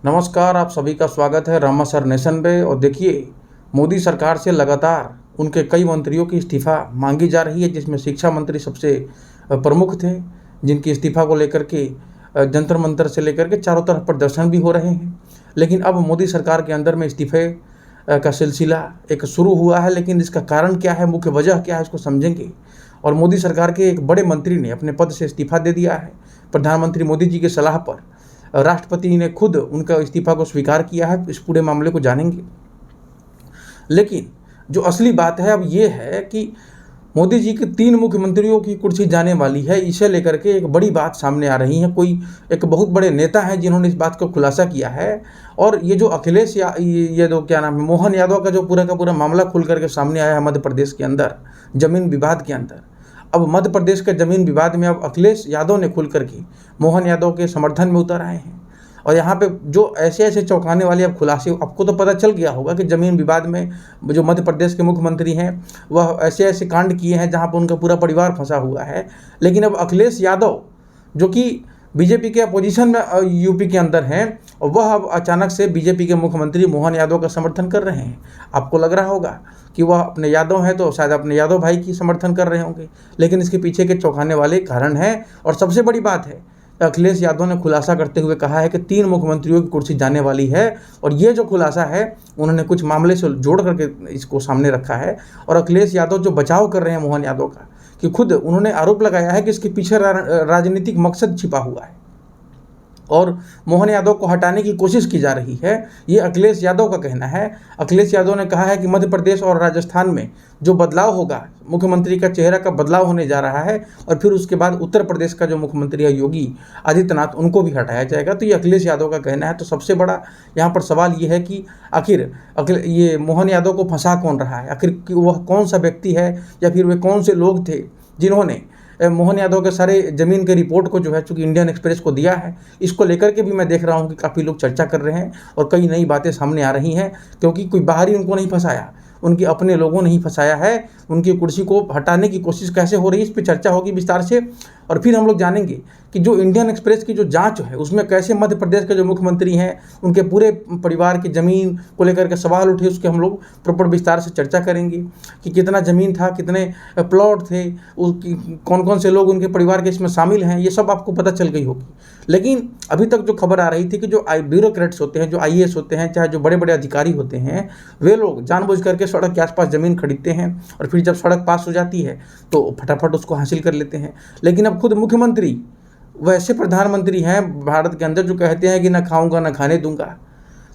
नमस्कार, आप सभी का स्वागत है रामासर नेशन पे। और देखिए, मोदी सरकार से लगातार उनके कई मंत्रियों की इस्तीफ़ा मांगी जा रही है, जिसमें शिक्षा मंत्री सबसे प्रमुख थे, जिनकी इस्तीफ़ा को लेकर के जंतर मंतर से लेकर के चारों तरफ प्रदर्शन भी हो रहे हैं। लेकिन अब मोदी सरकार के अंदर में इस्तीफ़े का सिलसिला एक शुरू हुआ है, लेकिन इसका कारण क्या है, मुख्य वजह क्या है, इसको समझेंगे। और मोदी सरकार के एक बड़े मंत्री ने अपने पद से इस्तीफ़ा दे दिया है। प्रधानमंत्री मोदी जी की सलाह पर राष्ट्रपति ने खुद उनका इस्तीफा को स्वीकार किया है। इस पूरे मामले को जानेंगे। लेकिन जो असली बात है अब ये है कि मोदी जी के 3 मुख्यमंत्रियों की कुर्सी जाने वाली है। इसे लेकर के एक बड़ी बात सामने आ रही है। कोई एक बहुत बड़े नेता हैं जिन्होंने इस बात को खुलासा किया है। और ये जो अखिलेश ये जो क्या नाम है, मोहन यादव का जो पूरा का पूरा मामला खुल करके सामने आया है मध्य प्रदेश के अंदर, जमीन विवाद के अंदर। अब मध्य प्रदेश के जमीन विवाद में अब अखिलेश यादव ने खुल करके मोहन यादव के समर्थन में उतर आए हैं। और यहाँ पे जो ऐसे ऐसे चौंकाने वाले अब खुलासे, आपको तो पता चल गया होगा कि जमीन विवाद में जो मध्य प्रदेश के मुख्यमंत्री हैं वह ऐसे ऐसे कांड किए हैं जहाँ पर उनका पूरा परिवार फंसा हुआ है। लेकिन अब अखिलेश यादव, जो कि बीजेपी के अपोजिशन में यूपी के अंदर हैं, और वह अब अचानक से बीजेपी के मुख्यमंत्री मोहन यादव का समर्थन कर रहे हैं। आपको लग रहा होगा कि वह अपने यादव हैं तो शायद अपने यादव भाई की समर्थन कर रहे होंगे, लेकिन इसके पीछे के चौंकाने वाले कारण हैं। और सबसे बड़ी बात है, अखिलेश यादव ने खुलासा करते हुए कहा है कि 3 मुख्यमंत्रियों की कुर्सी जाने वाली है। और ये जो खुलासा है, उन्होंने कुछ मामले से जोड़ करके इसको सामने रखा है। और अखिलेश यादव जो बचाव कर रहे हैं मोहन यादव का, कि खुद उन्होंने आरोप लगाया है कि इसके पीछे राजनीतिक मकसद छिपा हुआ है और मोहन यादव को हटाने की कोशिश की जा रही है। ये अखिलेश यादव का कहना है। अखिलेश यादव ने कहा है कि मध्य प्रदेश और राजस्थान में जो बदलाव होगा, मुख्यमंत्री का चेहरा का बदलाव होने जा रहा है। और फिर उसके बाद उत्तर प्रदेश का जो मुख्यमंत्री है योगी आदित्यनाथ, उनको भी हटाया जाएगा। तो ये अखिलेश यादव का कहना है। तो सबसे बड़ा यहाँ पर सवाल ये है कि आखिर ये मोहन यादव को फंसा कौन रहा है, आखिर वह कौन सा व्यक्ति है, या फिर वे कौन से लोग थे जिन्होंने मोहन यादव के सारे ज़मीन के रिपोर्ट को जो है चूँकि इंडियन एक्सप्रेस को दिया है। इसको लेकर के भी मैं देख रहा हूँ कि काफ़ी लोग चर्चा कर रहे हैं और कई नई बातें सामने आ रही हैं, क्योंकि कोई बाहरी उनको नहीं फंसाया, उनके अपने लोगों ने ही फंसाया है। उनकी कुर्सी को हटाने की कोशिश कैसे हो रही है, इस पर चर्चा होगी विस्तार से। और फिर हम लोग जानेंगे कि जो इंडियन एक्सप्रेस की जो जांच है, उसमें कैसे मध्य प्रदेश के जो मुख्यमंत्री हैं उनके पूरे परिवार की ज़मीन को लेकर के सवाल उठे, उसके हम लोग प्रॉपर विस्तार से चर्चा करेंगे कि कितना ज़मीन था, कितने प्लॉट थे, कौन कौन से लोग उनके परिवार के इसमें शामिल हैं, ये सब आपको पता चल गई होगी। लेकिन अभी तक जो खबर आ रही थी कि जो ब्यूरोक्रेट्स होते हैं, जो IAS होते हैं, चाहे जो बड़े बड़े अधिकारी होते हैं, वे लोग जानबूझ करके सड़क के आसपास ज़मीन खरीदते हैं और फिर जब सड़क पास हो जाती है तो फटाफट उसको हासिल कर लेते हैं। लेकिन अब खुद मुख्यमंत्री, वैसे प्रधानमंत्री हैं भारत के अंदर, जो कहते हैं कि ना खाऊंगा ना खाने दूंगा।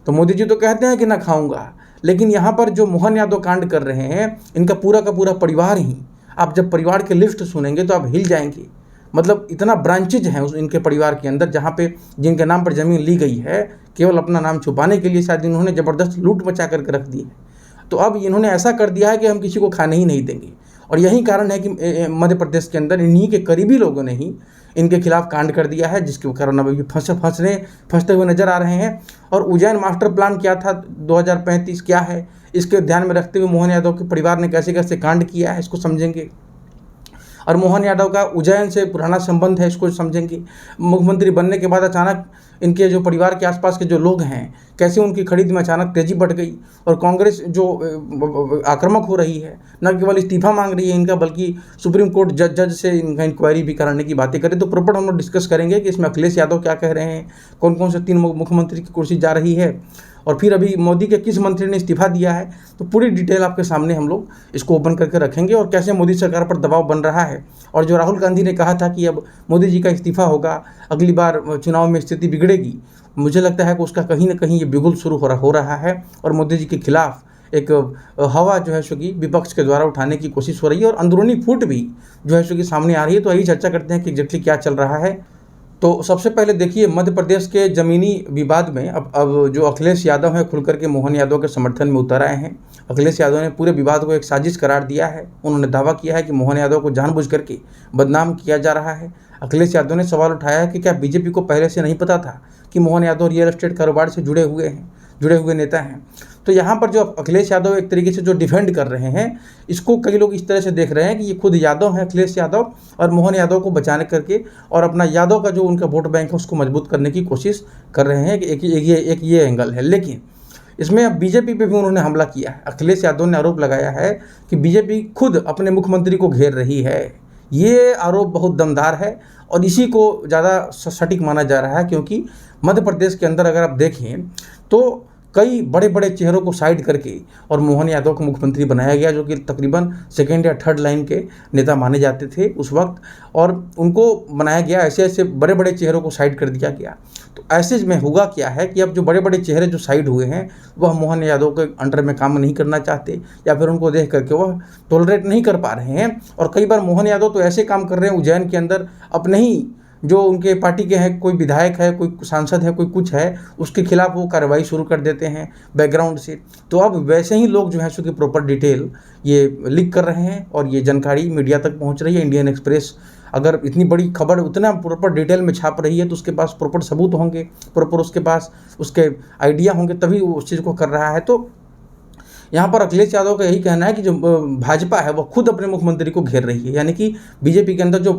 तो मोदी जी तो कहते हैं कि ना खाऊंगा, लेकिन यहाँ पर जो मोहन यादव कांड कर रहे हैं, इनका पूरा का पूरा परिवार ही, आप जब परिवार के लिस्ट सुनेंगे तो आप हिल जाएंगे। मतलब इतना ब्रांचेज हैं उस इनके परिवार के अंदर, जहाँ पे जिनके नाम पर ज़मीन ली गई है केवल अपना नाम छुपाने के लिए, शायद इन्होंने ज़बरदस्त लूट मचा करके रख दी है। तो अब इन्होंने ऐसा कर दिया है कि हम किसी को खाने ही नहीं देंगे। और यही कारण है कि मध्य प्रदेश के अंदर इन्हीं के करीबी लोगों ने ही इनके खिलाफ कांड कर दिया है, जिसके कारण अब ये फंसते हुए नजर आ रहे हैं। और उज्जैन मास्टर प्लान क्या था, 2035 क्या है, इसके ध्यान में रखते हुए मोहन यादव के परिवार ने कैसे कैसे कांड किया है, इसको समझेंगे। और मोहन यादव का उज्जैन से पुराना संबंध है, इसको समझेंगे। मुख्यमंत्री बनने के बाद अचानक इनके जो परिवार के आसपास के जो लोग हैं, कैसे उनकी खरीद में अचानक तेज़ी बढ़ गई। और कांग्रेस जो आक्रामक हो रही है, न केवल इस्तीफा मांग रही है इनका, बल्कि सुप्रीम कोर्ट जज से इनका इंक्वायरी भी कराने की बातें करें। तो प्रॉपर हम लोग डिस्कस करेंगे कि इसमें अखिलेश यादव क्या कह रहे हैं, कौन कौन से 3 मुख्यमंत्री की कुर्सी जा रही है, और फिर अभी मोदी के किस मंत्री ने इस्तीफा दिया है। तो पूरी डिटेल आपके सामने हम लोग इसको ओपन करके रखेंगे, और कैसे मोदी सरकार पर दबाव बन रहा है। और जो राहुल गांधी ने कहा था कि अब मोदी जी का इस्तीफा होगा, अगली बार चुनाव में स्थिति बिगड़ेगी, मुझे लगता है कि उसका कहीं ना कहीं ये बिगुल शुरू हो रहा है। और मोदी जी के खिलाफ एक हवा जो है सो कि विपक्ष के द्वारा उठाने की कोशिश हो रही है, और अंदरूनी फूट भी जो है सो कि सामने आ रही है। तो यही चर्चा करते हैं कि एग्जैक्टली क्या चल रहा है। तो सबसे पहले देखिए, मध्य प्रदेश के ज़मीनी विवाद में अब जो अखिलेश यादव हैं खुल करके मोहन यादव के समर्थन में उतर आए हैं। अखिलेश यादव ने पूरे विवाद को एक साजिश करार दिया है। उन्होंने दावा किया है कि मोहन यादव को जानबूझ करके बदनाम किया जा रहा है। अखिलेश यादव ने सवाल उठाया है कि क्या बीजेपी को पहले से नहीं पता था कि मोहन यादव रियल एस्टेट कारोबार से जुड़े हुए हैं। जुड़े हुए नेता हैं। तो यहाँ पर जो अखिलेश यादव एक तरीके से जो डिफेंड कर रहे हैं, इसको कई लोग इस तरह से देख रहे हैं कि ये खुद यादव हैं, अखिलेश यादव, और मोहन यादव को बचाने करके और अपना यादव का जो उनका वोट बैंक है उसको मजबूत करने की कोशिश कर रहे हैं। एक ये एंगल है। लेकिन इसमें अब बीजेपी पे भी उन्होंने हमला किया है। अखिलेश यादव ने आरोप लगाया है कि बीजेपी खुद अपने मुख्यमंत्री को घेर रही है। ये आरोप बहुत दमदार है और इसी को ज़्यादा सटीक माना जा रहा है, क्योंकि मध्य प्रदेश के अंदर अगर आप देखें तो कई बड़े बड़े चेहरों को साइड करके और मोहन यादव को मुख्यमंत्री बनाया गया, जो कि तकरीबन सेकेंड या थर्ड लाइन के नेता माने जाते थे उस वक्त, और उनको बनाया गया, ऐसे ऐसे बड़े बड़े चेहरों को साइड कर दिया गया। तो ऐसे में हुआ क्या है कि अब जो बड़े बड़े चेहरे जो साइड हुए हैं वह मोहन यादव के अंडर में काम नहीं करना चाहते, या फिर उनको देख करके वह टॉलरेट नहीं कर पा रहे हैं। और कई बार मोहन यादव तो ऐसे काम कर रहे हैं उज्जैन के अंदर, अपने ही जो उनके पार्टी के हैं, कोई विधायक है, कोई सांसद है, कोई कुछ है, उसके खिलाफ वो कार्रवाई शुरू कर देते हैं बैकग्राउंड से। तो अब वैसे ही लोग जो है सो कि प्रॉपर डिटेल ये लीक कर रहे हैं और ये जानकारी मीडिया तक पहुंच रही है। इंडियन एक्सप्रेस अगर इतनी बड़ी खबर उतना प्रॉपर डिटेल में छाप रही है तो उसके पास प्रॉपर सबूत होंगे, प्रॉपर उसके पास उसके आइडिया होंगे, तभी वो उस चीज़ को कर रहा है। तो यहाँ पर अखिलेश यादव का यही कहना है कि जो भाजपा है वो खुद अपने मुख्यमंत्री को घेर रही है, यानी कि बीजेपी के अंदर जो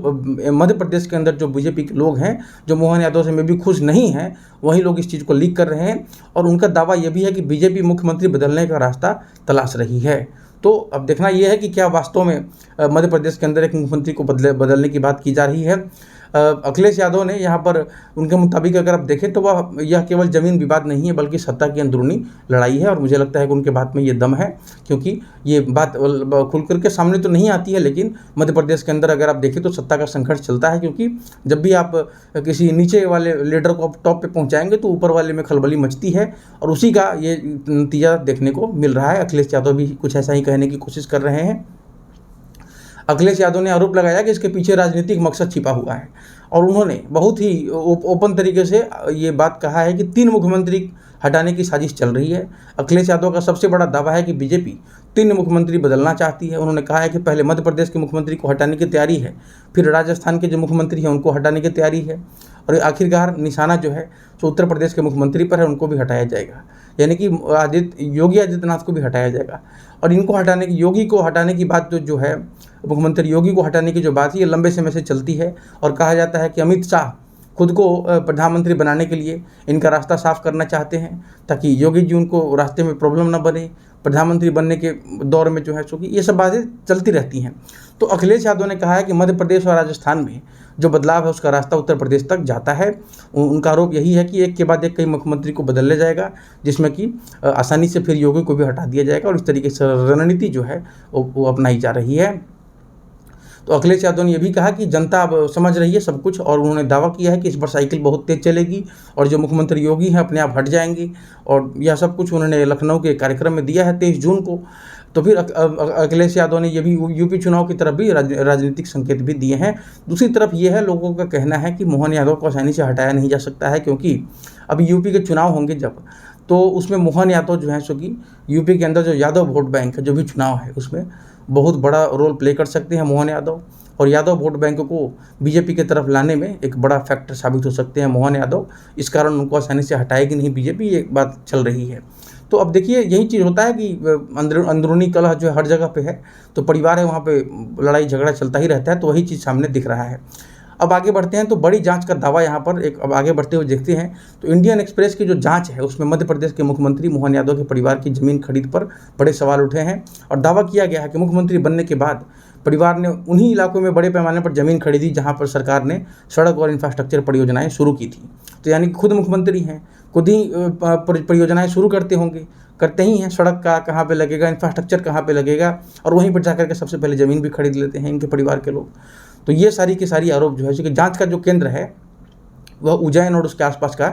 मध्य प्रदेश के अंदर जो बीजेपी के लोग हैं जो मोहन यादव से में भी खुश नहीं हैं, वही लोग इस चीज़ को लीक कर रहे हैं। और उनका दावा यह भी है कि बीजेपी मुख्यमंत्री बदलने का रास्ता तलाश रही है। तो अब देखना यह है कि क्या वास्तव में मध्य प्रदेश के अंदर एक मुख्यमंत्री को बदलने की बात की जा रही है। अखिलेश यादव ने यहाँ पर उनके मुताबिक अगर आप देखें तो वह यह केवल ज़मीन विवाद नहीं है बल्कि सत्ता की अंदरूनी लड़ाई है, और मुझे लगता है कि उनके बात में ये दम है, क्योंकि ये बात खुल करके सामने तो नहीं आती है, लेकिन मध्य प्रदेश के अंदर अगर आप देखें तो सत्ता का संघर्ष चलता है। क्योंकि जब भी आप किसी नीचे वाले लीडर को आप टॉप पे पहुँचाएंगे तो ऊपर वाले में खलबली मचती है, और उसी का ये नतीजा देखने को मिल रहा है। अखिलेश यादव भी कुछ ऐसा ही कहने की कोशिश कर रहे हैं। अखिलेश यादव ने आरोप लगाया कि इसके पीछे राजनीतिक मकसद छिपा हुआ है, और उन्होंने बहुत ही ओपन तरीके से ये बात कहा है कि 3 मुख्यमंत्री हटाने की साजिश चल रही है। अखिलेश यादव का सबसे बड़ा दावा है कि बीजेपी 3 मुख्यमंत्री बदलना चाहती है। उन्होंने कहा है कि पहले मध्य प्रदेश के मुख्यमंत्री को हटाने की तैयारी है, फिर राजस्थान के जो मुख्यमंत्री हैं उनको हटाने की तैयारी है, और आखिरकार निशाना जो है तो उत्तर प्रदेश के मुख्यमंत्री पर है, उनको भी हटाया जाएगा, यानी कि योगी आदित्यनाथ को भी हटाया जाएगा। और इनको हटाने की, योगी को हटाने की बात जो है, मुख्यमंत्री योगी को हटाने की जो बात है ये लंबे समय से चलती है, और कहा जाता है कि अमित शाह खुद को प्रधानमंत्री बनाने के लिए इनका रास्ता साफ करना चाहते हैं, ताकि योगी जी उनको रास्ते में प्रॉब्लम ना बने प्रधानमंत्री बनने के दौर में, जो है चूँकि ये सब बातें चलती रहती हैं। तो अखिलेश यादव ने कहा है कि मध्य प्रदेश और राजस्थान में जो बदलाव है उसका रास्ता उत्तर प्रदेश तक जाता है। उनका आरोप यही है कि एक के बाद एक कई मुख्यमंत्री को बदल लिया जाएगा, जिसमें कि आसानी से फिर योगी को भी हटा दिया जाएगा, और इस तरीके से रणनीति जो है वो अपनाई जा रही है। तो अखिलेश यादव ने यह भी कहा कि जनता अब समझ रही है सब कुछ, और उन्होंने दावा किया है कि इस बार साइकिल बहुत तेज चलेगी और जो मुख्यमंत्री योगी हैं अपने आप हट जाएंगे, और यह सब कुछ उन्होंने लखनऊ के कार्यक्रम में दिया है 23 जून को। तो फिर अखिलेश यादव ने ये भी यूपी चुनाव की तरफ भी राजनीतिक संकेत भी दिए हैं। दूसरी तरफ ये है, लोगों का कहना है कि मोहन यादव को आसानी से हटाया नहीं जा सकता है, क्योंकि अभी यूपी के चुनाव होंगे जब, तो उसमें मोहन यादव जो है सो कि यूपी के अंदर जो यादव वोट बैंक है, जो भी चुनाव है उसमें बहुत बड़ा रोल प्ले कर सकते हैं मोहन यादव, और यादव वोट बैंक को बीजेपी की तरफ लाने में एक बड़ा फैक्टर साबित हो सकते हैं मोहन यादव। इस कारण उनको आसानी से हटाएगी नहीं बीजेपी, ये बात चल रही है। तो अब देखिए यही चीज़ होता है कि अंदरूनी कलह जो है हर जगह पे है, तो परिवार है वहाँ पे लड़ाई झगड़ा चलता ही रहता है, तो वही चीज़ सामने दिख रहा है। अब आगे बढ़ते हैं तो बड़ी जांच का दावा यहाँ पर एक, अब आगे बढ़ते हुए देखते हैं तो इंडियन एक्सप्रेस की जो जांच है उसमें मध्य प्रदेश के मुख्यमंत्री मोहन यादव के परिवार की ज़मीन खरीद पर बड़े सवाल उठे हैं, और दावा किया गया है कि मुख्यमंत्री बनने के बाद परिवार ने उन्हीं इलाकों में बड़े पैमाने पर ज़मीन खरीदी जहाँ पर सरकार ने सड़क और इंफ्रास्ट्रक्चर परियोजनाएँ शुरू की थी। तो यानी कि खुद मुख्यमंत्री हैं, खुद ही परियोजनाएँ शुरू करते ही हैं, सड़क का कहाँ पे लगेगा, इंफ्रास्ट्रक्चर कहाँ पे लगेगा, और वहीं पर जाकर के सबसे पहले ज़मीन भी खरीद लेते हैं इनके परिवार के लोग। तो ये सारी की सारी आरोप जो है कि जांच का जो केंद्र है वह उज्जैन और उसके आसपास का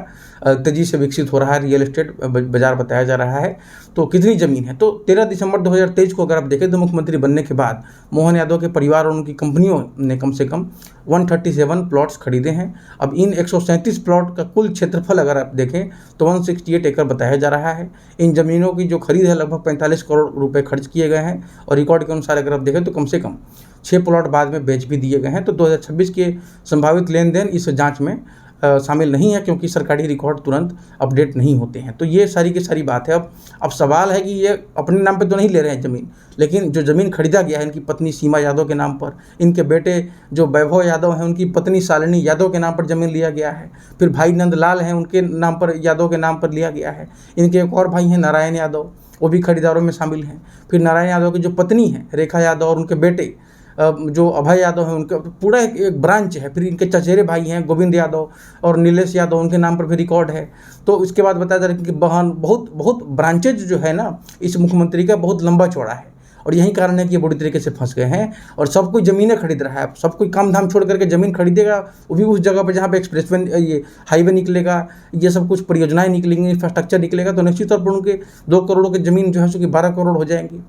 तेज़ी से विकसित हो रहा है रियल एस्टेट बाजार बताया जा रहा है। तो कितनी ज़मीन है, तो 13 दिसंबर 2023 को अगर आप देखें तो मुख्यमंत्री बनने के बाद मोहन यादव के परिवार और उनकी कंपनियों ने कम से कम 137 प्लॉट्स खरीदे हैं। अब इन 137 प्लॉट का कुल क्षेत्रफल अगर आप देखें तो 168 एकड़ बताया जा रहा है। इन ज़मीनों की जो खरीद है लगभग 45 करोड़ रुपये खर्च किए गए हैं, और रिकॉर्ड के अनुसार अगर आप देखें तो कम से कम 6 प्लॉट बाद में बेच भी दिए गए हैं। तो 2026 के संभावित लेन देन इस जांच में शामिल नहीं है, क्योंकि सरकारी रिकॉर्ड तुरंत अपडेट नहीं होते हैं। तो ये सारी की सारी बात है। अब सवाल है कि ये अपने नाम पे तो नहीं ले रहे हैं ज़मीन, लेकिन जो ज़मीन खरीदा गया है इनकी पत्नी सीमा यादव के नाम पर, इनके बेटे जो वैभव यादव हैं उनकी पत्नी शालिनी यादव के नाम पर ज़मीन लिया गया है। फिर भाई नंदलाल हैं, उनके नाम पर, यादव के नाम पर लिया गया है। इनके एक और भाई हैं नारायण यादव, वो भी खरीदारों में शामिल हैं। फिर नारायण यादव की जो पत्नी है रेखा यादव और उनके बेटे जो अभय यादव हैं, उनका पूरा एक ब्रांच है। फिर इनके चचेरे भाई हैं गोविंद यादव और नीलेश यादव, उनके नाम पर भी रिकॉर्ड है। तो इसके बाद बताया जा रहा है कि बहन बहुत ब्रांचेज जो है ना इस मुख्यमंत्री का बहुत लंबा चौड़ा है, और यही कारण है कि ये बुरी तरीके से फंस गए हैं। और सब कोई ज़मीनें खरीद रहा है, सब कोई काम धाम छोड़ करके ज़मीन खरीदेगा, वो भी उस जगह पे जहाँ पे एक्सप्रेसवे, ये हाईवे निकलेगा, ये सब कुछ परियोजनाएं निकलेंगी, इंफ्रास्ट्रक्चर निकलेगा, तो निश्चित तौर पर उनके 2 करोड़ की ज़मीन जो है सो कि 12 करोड़ हो जाएंगी।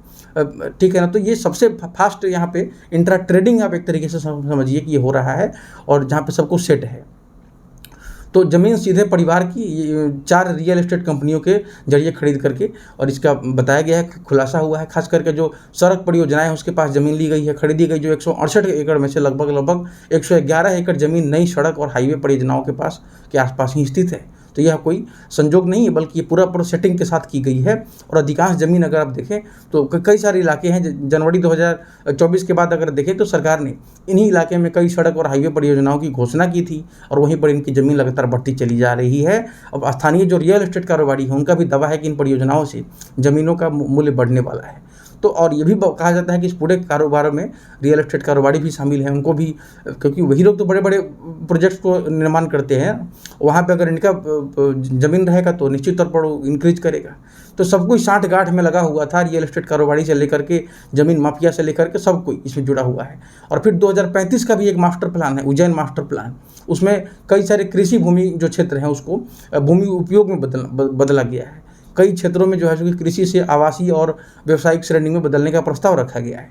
ठीक है ना। तो ये सबसे फास्ट यहाँ पे इंट्रा ट्रेडिंग आप एक तरीके से समझिए कि ये हो रहा है, और जहाँ पे सब कुछ सेट है। तो ज़मीन सीधे परिवार की 4 रियल एस्टेट कंपनियों के जरिए खरीद करके, और इसका बताया गया है, खुलासा हुआ है, खास करके जो सड़क परियोजनाएं हैं उसके पास ज़मीन ली गई है, खरीदी गई, जो 168 एकड़ में से लगभग 111 एकड़ ज़मीन नई सड़क और हाईवे परियोजनाओं के आसपास ही स्थित है। तो यह कोई संजोग नहीं है, बल्कि ये पूरा सेटिंग के साथ की गई है। और अधिकांश ज़मीन अगर आप देखें तो कई सारे इलाके हैं, जनवरी 2024 के बाद अगर देखें तो सरकार ने इन्हीं इलाके में कई सड़क और हाईवे परियोजनाओं की घोषणा की थी, और वहीं पर इनकी ज़मीन लगातार बढ़ती चली जा रही है। अब स्थानीय जो रियल एस्टेट कारोबारी है उनका भी दावा है कि इन परियोजनाओं से ज़मीनों का मूल्य बढ़ने वाला है। तो और ये भी कहा जाता है कि इस पूरे कारोबार में रियल एस्टेट कारोबारी भी शामिल हैं, उनको भी, क्योंकि वही लोग तो बड़े बड़े प्रोजेक्ट्स को निर्माण करते हैं, वहाँ पे अगर इनका ज़मीन रहेगा तो निश्चित तौर पर वो इंक्रीज करेगा। तो सब कोई साठ गांठ में लगा हुआ था, रियल एस्टेट कारोबारी से लेकर के ज़मीन माफिया से लेकर के सब कोई इसमें जुड़ा हुआ है। और फिर 2035 का भी एक मास्टर प्लान है, उज्जैन मास्टर प्लान, उसमें कई सारे कृषि भूमि जो क्षेत्र हैं उसको भूमि उपयोग में बदला गया है। कई क्षेत्रों में जो है कृषि से आवासीय और व्यावसायिक श्रेणी में बदलने का प्रस्ताव रखा गया है।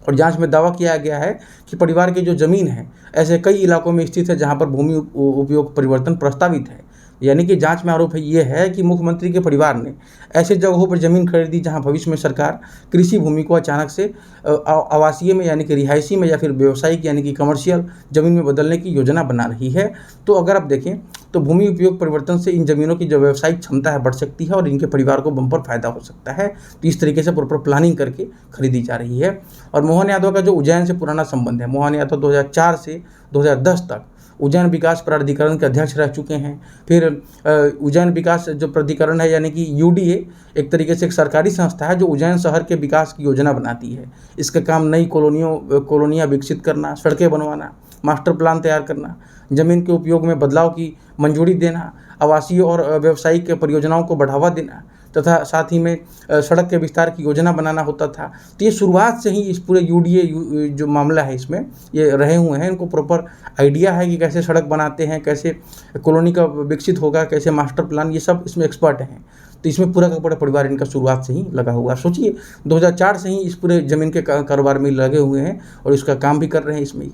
और जांच में दावा किया गया है कि परिवार की जो ज़मीन है ऐसे कई इलाकों में स्थित है जहां पर भूमि उपयोग परिवर्तन प्रस्तावित है। यानी कि जांच में आरोप ये है कि मुख्यमंत्री के परिवार ने ऐसे जगहों पर ज़मीन खरीदी जहां भविष्य में सरकार कृषि भूमि को अचानक से आवासीय में यानी कि रिहायशी में या फिर व्यावसायिक यानी कि कमर्शियल ज़मीन में बदलने की योजना बना रही है। तो अगर आप देखें तो भूमि उपयोग परिवर्तन से इन ज़मीनों की जो व्यावसायिक क्षमता है बढ़ सकती है और इनके परिवार को बम्पर फायदा हो सकता है। तो इस तरीके से प्रॉपर प्लानिंग करके खरीदी जा रही है। और मोहन यादव का जो उज्जैन से पुराना संबंध है, मोहन यादव 2004 से 2010 तक उज्जैन विकास प्राधिकरण के अध्यक्ष रह चुके हैं। फिर उज्जैन विकास जो प्राधिकरण है यानी कि यूडीए एक तरीके से एक सरकारी संस्था है जो उज्जैन शहर के विकास की योजना बनाती है। इसका काम नई कॉलोनियाँ विकसित करना, सड़कें बनवाना, मास्टर प्लान तैयार करना, ज़मीन के उपयोग में बदलाव की मंजूरी देना, आवासीय और व्यावसायिक परियोजनाओं को बढ़ावा देना तथा साथ ही में सड़क के विस्तार की योजना बनाना होता था। तो ये शुरुआत से ही इस पूरे यूडीए जो मामला है इसमें ये रहे हुए हैं। इनको प्रॉपर आइडिया है कि कैसे सड़क बनाते हैं, कैसे कॉलोनी का विकसित होगा, कैसे मास्टर प्लान, ये सब इसमें एक्सपर्ट हैं। तो इसमें पूरा का पूरा परिवार इनका शुरुआत से ही लगा हुआ है। सोचिए 2004 से ही इस पूरे ज़मीन के कारोबार में लगे हुए हैं और इसका काम भी कर रहे हैं इसमें ही।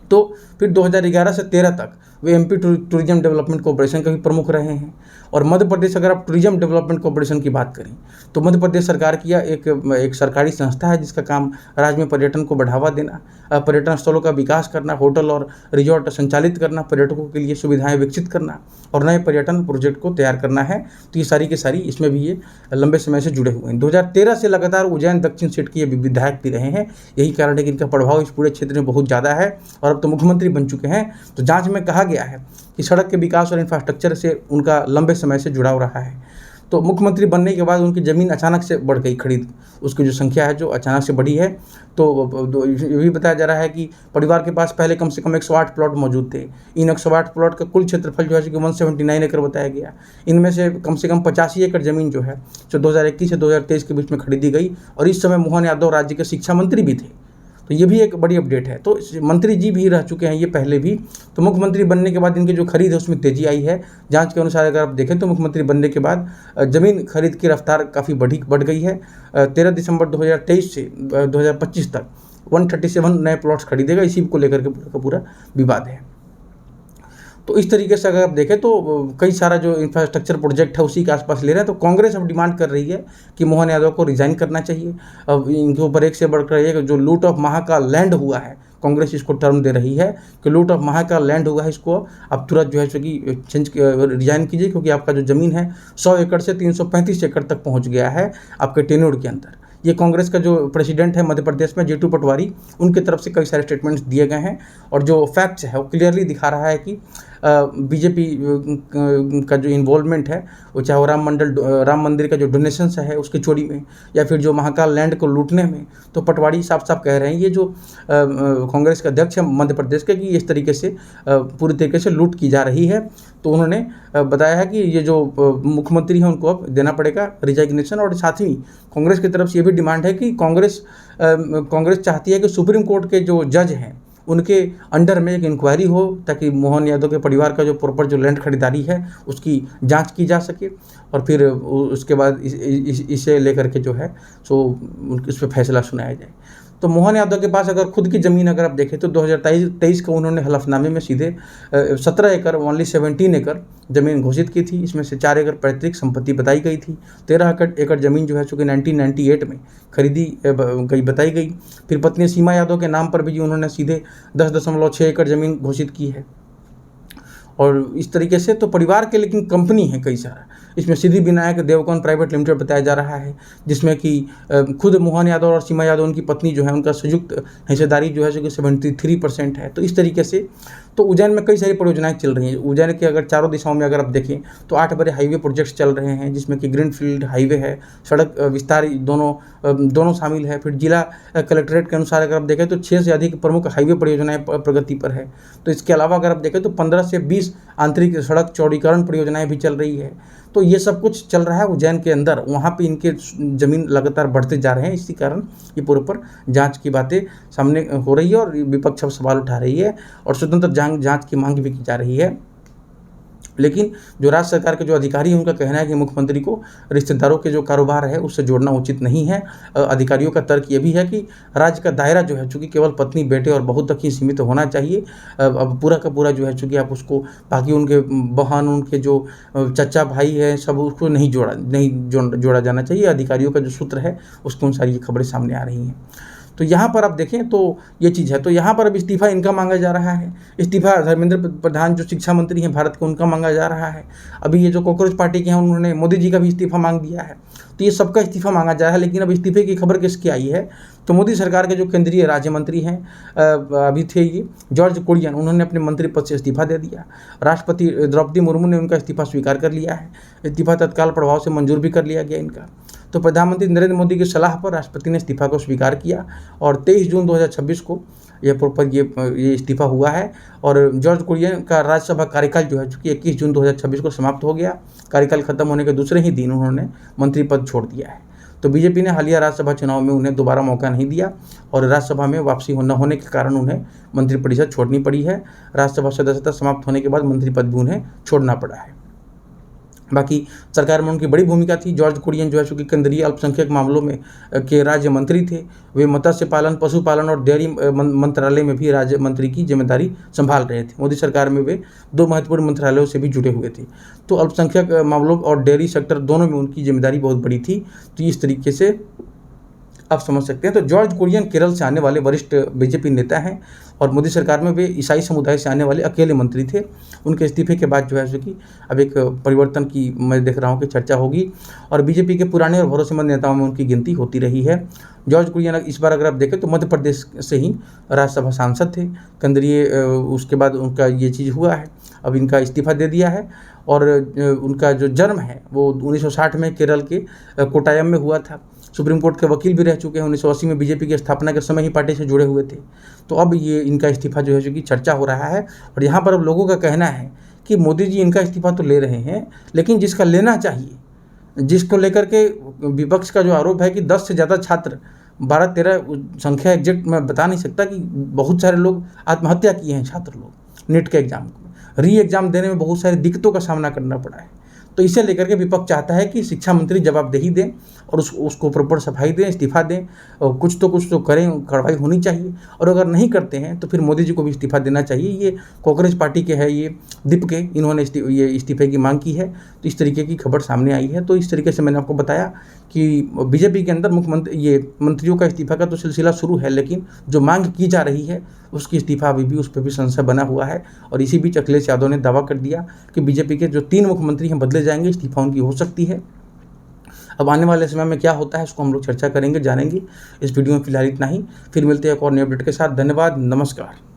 तो फिर 2011 से 13 तक वे एमपी टूरिज्म डेवलपमेंट कॉर्पोरेशन के भी प्रमुख रहे हैं। और मध्य प्रदेश, अगर आप टूरिज्म डेवलपमेंट कॉर्पोरेशन की बात करें तो मध्य प्रदेश सरकार की एक सरकारी संस्था है जिसका काम राज्य में पर्यटन को बढ़ावा देना, पर्यटन स्थलों का विकास करना, होटल और रिजॉर्ट संचालित करना, पर्यटकों के लिए सुविधाएं विकसित करना और नए पर्यटन प्रोजेक्ट को तैयार करना है। तो ये सारी की सारी इसमें भी ये लंबे समय से जुड़े हुए हैं। 2013 से लगातार उज्जैन दक्षिण सीट के ये विधायक भी रहे हैं। यही कारण है कि इनका प्रभाव इस पूरे क्षेत्र में बहुत ज़्यादा है और अब तो मुख्यमंत्री बन चुके हैं। तो जांच में कहा गया है कि सड़क के विकास और इंफ्रास्ट्रक्चर से उनका लंबे समय से जुड़ाव रहा है। तो मुख्यमंत्री बनने के बाद उनकी ज़मीन अचानक से बढ़ गई, खरीद उसकी जो संख्या है जो अचानक से बढ़ी है। तो ये भी बताया जा रहा है कि परिवार के पास पहले कम से कम 108 प्लॉट मौजूद थे। इन 108 प्लॉट का कुल क्षेत्रफल जो है कि 179 एकड़ बताया गया। इनमें से कम 85 एकड़ ज़मीन जो है जो 2021 से 2023 के बीच में खरीदी गई और इस समय मोहन यादव राज्य के शिक्षा मंत्री भी थे। तो ये भी एक बड़ी अपडेट है। तो मंत्री जी भी रह चुके हैं ये पहले भी। तो मुख्यमंत्री बनने के बाद इनकी जो खरीद है उसमें तेज़ी आई है। जांच के अनुसार अगर आप देखें तो मुख्यमंत्री बनने के बाद ज़मीन खरीद की रफ्तार काफ़ी बढ़ गई है। 13 दिसंबर 2023 से 2025 तक 137 नए प्लॉट्स खरीदेगा। इसी को लेकर के पूरा का पूरा विवाद है। तो इस तरीके से अगर आप देखें तो कई सारा जो इंफ्रास्ट्रक्चर प्रोजेक्ट है उसी के आसपास ले रहे हैं। तो कांग्रेस अब डिमांड कर रही है कि मोहन यादव को रिजाइन करना चाहिए। अब इनके ऊपर एक से बढ़कर एक जो लूट ऑफ महाकाल लैंड हुआ है, कांग्रेस इसको टर्म दे रही है कि लूट ऑफ महाकाल लैंड हुआ है, इसको अब तुरंत जो है सो कि चेंज रिजाइन कीजिए, क्योंकि आपका जो ज़मीन है 100 एकड़ से 335 एकड़ तक पहुंच गया है आपके टेन्योर के अंदर। ये कांग्रेस का जो प्रेसिडेंट है मध्य प्रदेश में जीतू पटवारी, उनकी तरफ से कई सारे स्टेटमेंट्स दिए गए हैं और जो फैक्ट्स है वो क्लियरली दिखा रहा है कि बीजेपी का जो इन्वॉल्वमेंट है वो चाहे वो राम मंदिर का जो डोनेशंस है उसकी चोरी में या फिर जो महाकाल लैंड को लूटने में, तो पटवारी साफ साफ कह रहे हैं ये जो कांग्रेस के अध्यक्ष है मध्य प्रदेश के कि इस तरीके से पूरी तरीके से लूट की जा रही है। तो उन्होंने बताया है कि ये जो मुख्यमंत्री हैं उनको अब देना पड़ेगा रिजाइग्नेशन। और साथ ही कांग्रेस की तरफ से ये भी डिमांड है कि कांग्रेस चाहती है कि सुप्रीम कोर्ट के जो जज हैं उनके अंडर में एक इंक्वायरी हो, ताकि मोहन यादव के परिवार का जो प्रॉपर जो लैंड खरीदारी है उसकी जांच की जा सके और फिर उसके बाद इसे लेकर के जो है सो इस पर फैसला सुनाया जाए। तो मोहन यादव के पास अगर खुद की ज़मीन अगर आप देखें तो 2023 को उन्होंने हलफनामे में सीधे 17 एकड़ ओनली 17 एकड़ ज़मीन घोषित की थी। इसमें से 4 एकड़ पैतृक संपत्ति बताई गई थी, 13 एकड़ ज़मीन जो है चूँकि 1998 में खरीदी गई बताई गई। फिर पत्नी सीमा यादव के नाम पर भी उन्होंने सीधे 10.6 एकड़ ज़मीन घोषित की है। और इस तरीके से तो परिवार के लेकिन कंपनी है कई सारा, इसमें सिद्धिविनायक देवकन प्राइवेट लिमिटेड बताया जा रहा है, जिसमें कि खुद मोहन यादव और सीमा यादव उनकी पत्नी जो है उनका संयुक्त हिस्सेदारी जो है 73% है। तो इस तरीके से तो उज्जैन में कई सारी परियोजनाएं चल रही हैं। उज्जैन के अगर चारों दिशाओं में अगर आप देखें तो 8 बड़े हाईवे प्रोजेक्ट्स चल रहे हैं, जिसमें कि ग्रीनफील्ड हाईवे है, सड़क विस्तार दोनों शामिल है। फिर जिला कलेक्ट्रेट के अनुसार अगर आप देखें तो 6 से अधिक प्रमुख हाईवे परियोजनाएं प्रगति पर है। तो इसके अलावा अगर आप देखें तो 15 से 20 आंतरिक सड़क चौड़ीकरण परियोजनाएं भी चल रही है। तो ये सब कुछ चल रहा है उज्जैन के अंदर, वहाँ पे इनके ज़मीन लगातार बढ़ते जा रहे हैं। इसी कारण ये पूरे पर जांच की बातें सामने हो रही है और विपक्ष अब सवाल उठा रही है और स्वतंत्र जांच की मांग भी की जा रही है। लेकिन जो राज्य सरकार के जो अधिकारी हैं उनका कहना है कि मुख्यमंत्री को रिश्तेदारों के जो कारोबार है उससे जोड़ना उचित नहीं है। अधिकारियों का तर्क ये भी है कि राज्य का दायरा जो है चूँकि केवल पत्नी बेटे और बहू तक ही सीमित होना चाहिए। अब पूरा का पूरा जो है चूँकि आप उसको बाकी उनके बहन उनके जो चचा भाई हैं सब उसको नहीं जोड़ा जाना चाहिए। अधिकारियों का जो सूत्र है उसके अनुसार ये खबरें सामने आ रही हैं। तो यहाँ पर आप देखें तो ये चीज़ है। तो यहाँ पर अब इस्तीफा इनका मांगा जा रहा है। इस्तीफा धर्मेंद्र प्रधान जो शिक्षा मंत्री हैं भारत के, उनका मांगा जा रहा है। अभी ये जो कॉकरोच पार्टी के हैं उन्होंने मोदी जी का भी इस्तीफा मांग दिया है। तो ये सबका इस्तीफा मांगा जा रहा है। लेकिन अब इस्तीफे की खबर किसकी आई है तो मोदी सरकार के जो केंद्रीय राज्य मंत्री हैं अभी थे ये जॉर्ज कुरियन, उन्होंने अपने मंत्री पद से इस्तीफा दे दिया। राष्ट्रपति द्रौपदी मुर्मू ने उनका इस्तीफा स्वीकार कर लिया है। इस्तीफा तत्काल प्रभाव से मंजूर भी कर लिया गया इनका। तो प्रधानमंत्री नरेंद्र मोदी की सलाह पर राष्ट्रपति ने इस्तीफा को स्वीकार किया और 23 जून 2026 को ये इस्तीफा हुआ है। और जॉर्ज कुरियन का राज्यसभा कार्यकाल जो है चूँकि 21 जून 2026 को समाप्त हो गया। कार्यकाल खत्म होने के दूसरे ही दिन उन्होंने मंत्री पद छोड़ दिया है। तो बीजेपी ने हालिया राज्यसभा चुनाव में उन्हें दोबारा मौका नहीं दिया और राज्यसभा में वापसी न होने के कारण उन्हें मंत्रिपरिषद छोड़नी पड़ी है। राज्यसभा सदस्यता समाप्त होने के बाद मंत्री पद भी उन्हें छोड़ना पड़ा है। बाकी सरकार में उनकी बड़ी भूमिका थी। जॉर्ज कुरियन जो है चूँकि केंद्रीय अल्पसंख्यक मामलों में के राज्य मंत्री थे। वे मत्स्य पालन, पशुपालन और डेयरी मंत्रालय में भी राज्य मंत्री की जिम्मेदारी संभाल रहे थे। मोदी सरकार में वे 2 महत्वपूर्ण मंत्रालयों से भी जुड़े हुए थे। तो अल्पसंख्यक मामलों और डेयरी सेक्टर दोनों में उनकी जिम्मेदारी बहुत बड़ी थी। तो इस तरीके से आप समझ सकते हैं। तो जॉर्ज कुरियन केरल से आने वाले वरिष्ठ बीजेपी नेता हैं और मोदी सरकार में वे ईसाई समुदाय से आने वाले अकेले मंत्री थे। उनके इस्तीफे के बाद जो है कि अब एक परिवर्तन की मैं देख रहा हूँ कि चर्चा होगी और बीजेपी के पुराने और भरोसेमंद नेताओं में उनकी गिनती होती रही है। जॉर्ज कुरियन इस बार अगर आप देखें तो मध्य प्रदेश से ही राज्यसभा सांसद थे केंद्रीय, उसके बाद उनका ये चीज़ हुआ है, अब इनका इस्तीफा दे दिया है। और उनका जो जन्म है वो 1960 में केरल के कोट्टायम में हुआ था। सुप्रीम कोर्ट के वकील भी रह चुके हैं। 1980 में बीजेपी की स्थापना के समय ही पार्टी से जुड़े हुए थे। तो अब ये इनका इस्तीफा जो है जो कि चर्चा हो रहा है और यहाँ पर अब लोगों का कहना है कि मोदी जी इनका इस्तीफा तो ले रहे हैं, लेकिन जिसका लेना चाहिए, जिसको लेकर के विपक्ष का जो आरोप है कि 10 से ज़्यादा छात्र 12-13 संख्या एग्जैक्ट मैं बता नहीं सकता कि बहुत सारे लोग आत्महत्या किए हैं छात्र लोग नीट के एग्ज़ाम को री एग्ज़ाम देने में बहुत सारी दिक्कतों का सामना करना पड़ा है। तो तो इसे लेकर के विपक्ष चाहता है कि शिक्षा मंत्री जवाबदेही दें और उसको प्रॉपर सफाई दें, इस्तीफा दें और कुछ तो करें, कार्रवाई होनी चाहिए। और अगर नहीं करते हैं तो फिर मोदी जी को भी इस्तीफा देना चाहिए। ये कांग्रेस पार्टी के है, ये दीप के, इन्होंने ये इस्तीफे की मांग की है। तो इस तरीके की खबर सामने आई है। तो इस तरीके से मैंने आपको बताया कि बीजेपी के अंदर मंत्रियों का इस्तीफा का तो सिलसिला शुरू है, लेकिन जो मांग की जा रही है उसकी इस्तीफा अभी भी, उस पर भी संशय बना हुआ है। और इसी बीच अखिलेश यादव ने दावा कर दिया कि बीजेपी के जो 3 मुख्यमंत्री हैं बदले जाएंगे, इस्तीफा उनकी हो सकती है। अब आने वाले समय में क्या होता है उसको हम लोग चर्चा करेंगे, जानेंगे। इस वीडियो में फिलहाल इतना ही, फिर मिलते हैं एक और नए अपडेट के साथ। धन्यवाद, नमस्कार।